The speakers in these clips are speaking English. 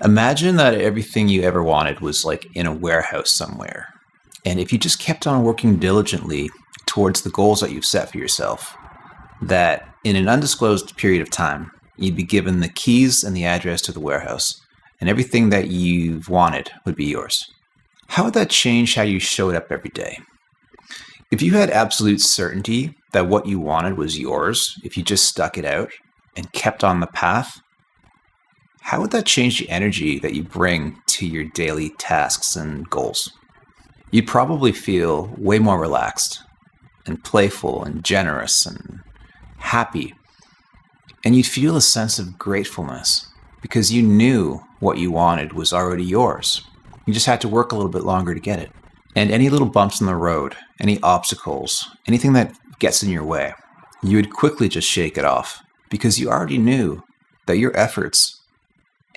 Imagine that everything you ever wanted was like in a warehouse somewhere. And if you just kept on working diligently towards the goals that you've set for yourself, that in an undisclosed period of time, you'd be given the keys and the address to the warehouse, and everything that you've wanted would be yours. How would that change how you showed up every day? If you had absolute certainty that what you wanted was yours, if you just stuck it out and kept on the path, how would that change the energy that you bring to your daily tasks and goals? You'd probably feel way more relaxed and playful and generous and happy. And you'd feel a sense of gratefulness because you knew what you wanted was already yours. You just had to work a little bit longer to get it. And any little bumps in the road, any obstacles, anything that gets in your way, you would quickly just shake it off because you already knew that your efforts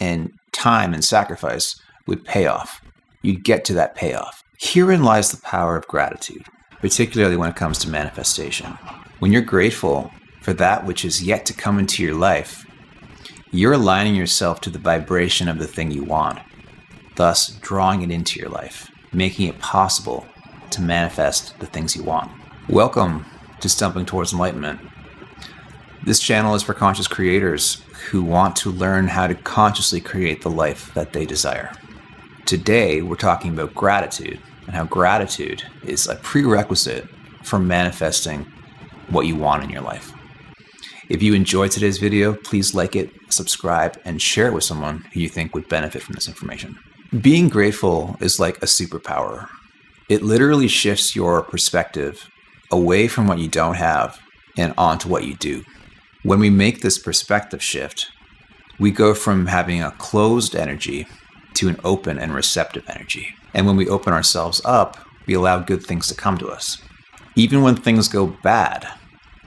and time and sacrifice would pay off. You'd get to that payoff. Herein lies the power of gratitude, particularly when it comes to manifestation. When you're grateful for that which is yet to come into your life, you're aligning yourself to the vibration of the thing you want, thus drawing it into your life, making it possible to manifest the things you want. Welcome to Stumbling Towards Enlightenment. This channel is for conscious creators who want to learn how to consciously create the life that they desire. Today, we're talking about gratitude and how gratitude is a prerequisite for manifesting what you want in your life. If you enjoyed today's video, please like it, subscribe, and share it with someone who you think would benefit from this information. Being grateful is like a superpower. It literally shifts your perspective away from what you don't have and onto what you do. When we make this perspective shift, we go from having a closed energy to an open and receptive energy. And when we open ourselves up, we allow good things to come to us. Even when things go bad,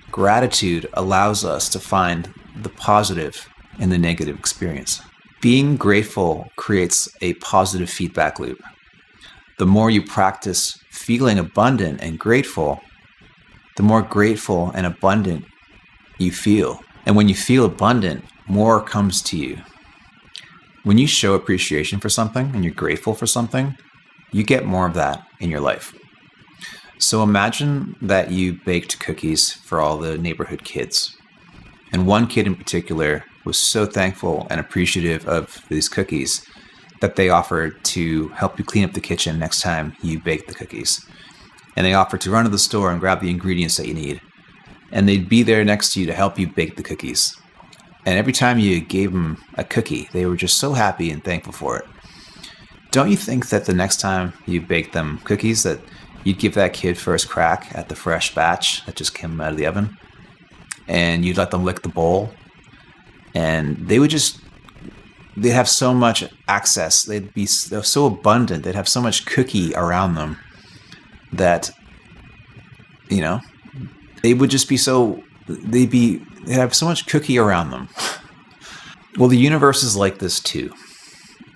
gratitude allows us to find the positive in the negative experience. Being grateful creates a positive feedback loop. The more you practice feeling abundant and grateful, the more grateful and abundant you feel. And when you feel abundant, more comes to you. When you show appreciation for something and you're grateful for something, you get more of that in your life. So imagine that you baked cookies for all the neighborhood kids. And one kid in particular was so thankful and appreciative of these cookies that they offered to help you clean up the kitchen next time you bake the cookies. And they offered to run to the store and grab the ingredients that you need. And they'd be there next to you to help you bake the cookies. And every time you gave them a cookie, they were just so happy and thankful for it. Don't you think that the next time you bake them cookies that you'd give that kid first crack at the fresh batch that just came out of the oven? And you'd let them lick the bowl? And they'd have so much access. They're so abundant. They'd have so much cookie around them that, they would just be they'd have so much cookie around them. Well, the universe is like this too.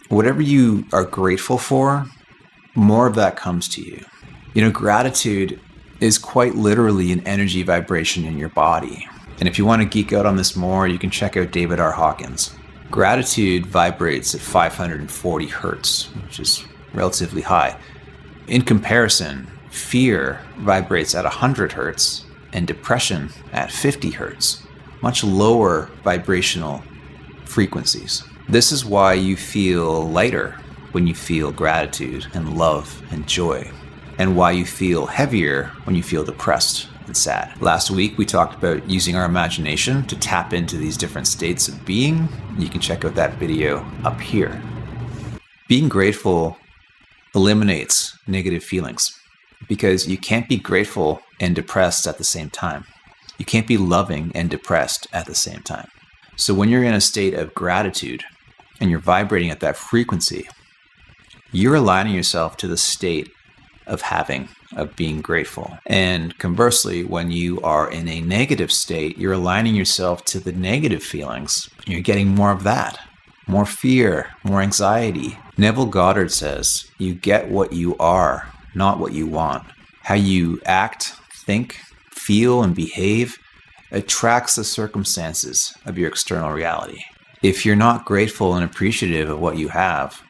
Whatever you are grateful for, more of that comes to you. Gratitude is quite literally an energy vibration in your body. And if you want to geek out on this more, you can check out David R. Hawkins. Gratitude vibrates at 540 hertz, which is relatively high. In comparison, fear vibrates at 100 hertz and depression at 50 hertz, much lower vibrational frequencies. This is why you feel lighter when you feel gratitude and love and joy, and why you feel heavier when you feel depressed and sad. Last week, we talked about using our imagination to tap into these different states of being. You can check out that video up here. Being grateful eliminates negative feelings because you can't be grateful and depressed at the same time. You can't be loving and depressed at the same time. So when you're in a state of gratitude and you're vibrating at that frequency, you're aligning yourself to the state of being grateful. And conversely, when you are in a negative state, you're aligning yourself to the negative feelings. You're getting more of that, more fear, more anxiety. Neville Goddard says, you get what you are, not what you want. How you act, think, feel, and behave attracts the circumstances of your external reality. If you're not grateful and appreciative of what you have,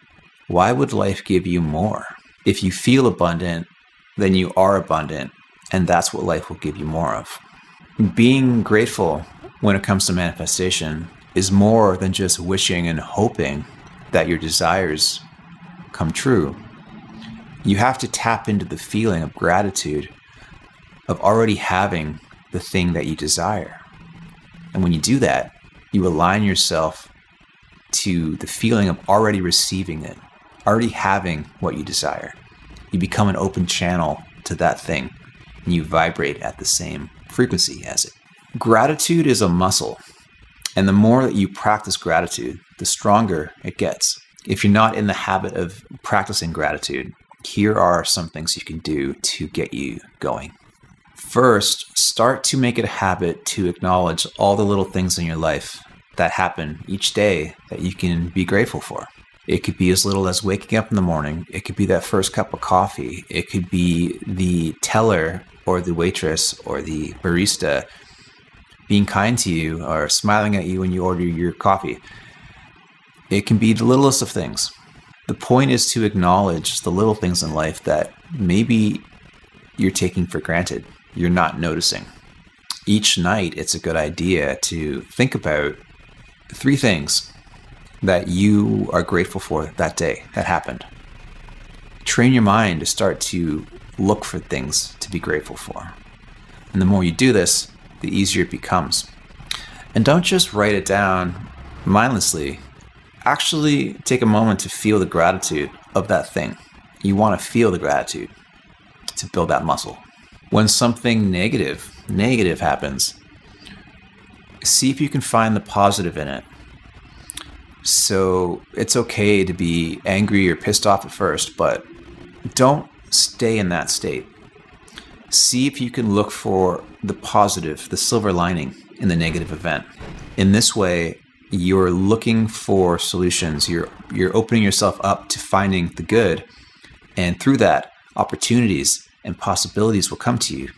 why would life give you more? If you feel abundant, then you are abundant, and that's what life will give you more of. Being grateful when it comes to manifestation is more than just wishing and hoping that your desires come true. You have to tap into the feeling of gratitude of already having the thing that you desire. And when you do that, you align yourself to the feeling of already receiving it, already having what you desire. You become an open channel to that thing, and you vibrate at the same frequency as it. Gratitude is a muscle, and the more that you practice gratitude, the stronger it gets. If you're not in the habit of practicing gratitude, here are some things you can do to get you going. First, start to make it a habit to acknowledge all the little things in your life that happen each day that you can be grateful for. It could be as little as waking up in the morning. It could be that first cup of coffee. It could be the teller or the waitress or the barista being kind to you or smiling at you when you order your coffee. It can be the littlest of things. The point is to acknowledge the little things in life that maybe you're taking for granted, you're not noticing. Each night, it's a good idea to think about 3 things that you are grateful for that day that happened. Train your mind to start to look for things to be grateful for. And the more you do this, the easier it becomes. And don't just write it down mindlessly. Actually take a moment to feel the gratitude of that thing. You want to feel the gratitude to build that muscle. When something negative happens, see if you can find the positive in it. So it's okay to be angry or pissed off at first, but don't stay in that state. See if you can look for the positive, the silver lining in the negative event. In this way, you're looking for solutions. You're opening yourself up to finding the good, and through that, opportunities and possibilities will come to you.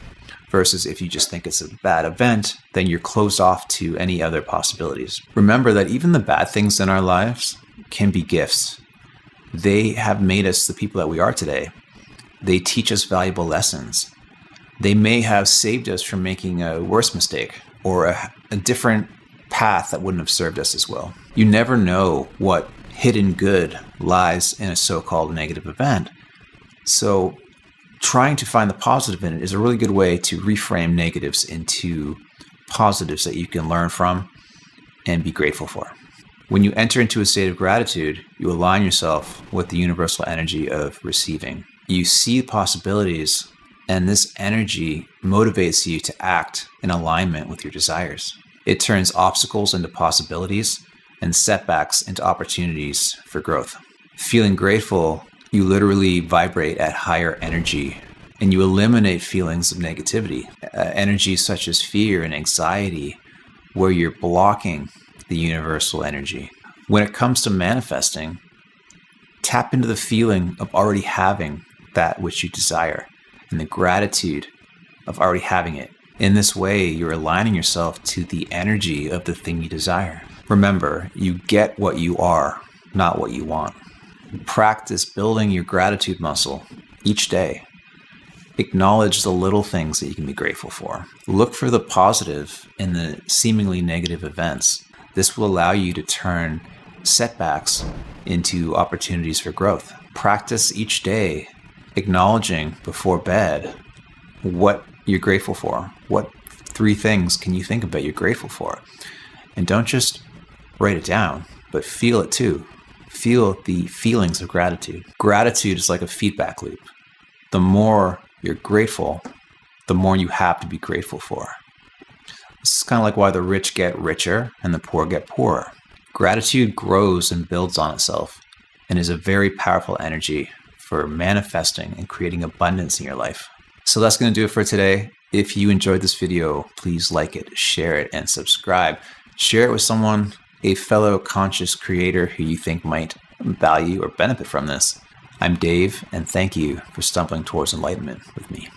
Versus if you just think it's a bad event, then you're closed off to any other possibilities. Remember that even the bad things in our lives can be gifts. They have made us the people that we are today. They teach us valuable lessons. They may have saved us from making a worse mistake or a different path that wouldn't have served us as well. You never know what hidden good lies in a so-called negative event. So trying to find the positive in it is a really good way to reframe negatives into positives that you can learn from and be grateful for. When you enter into a state of gratitude, you align yourself with the universal energy of receiving. You see possibilities, and this energy motivates you to act in alignment with your desires. It turns obstacles into possibilities and setbacks into opportunities for growth. Feeling grateful, you literally vibrate at higher energy, and you eliminate feelings of negativity, energies such as fear and anxiety, where you're blocking the universal energy. When it comes to manifesting, tap into the feeling of already having that which you desire and the gratitude of already having it. In this way, you're aligning yourself to the energy of the thing you desire. Remember, you get what you are, not what you want. Practice building your gratitude muscle each day. Acknowledge the little things that you can be grateful for. Look for the positive in the seemingly negative events. This will allow you to turn setbacks into opportunities for growth. Practice each day, acknowledging before bed what you're grateful for. What 3 things can you think about you're grateful for? And don't just write it down, but feel it too. Feel the feelings of gratitude. Gratitude is like a feedback loop. The more you're grateful, the more you have to be grateful for. This is kind of like why the rich get richer and the poor get poorer. Gratitude grows and builds on itself and is a very powerful energy for manifesting and creating abundance in your life. So that's going to do it for today. If you enjoyed this video, please like it, share it, and subscribe. Share it with someone, a fellow conscious creator who you think might value or benefit from this. I'm Dave, and thank you for stumbling towards enlightenment with me.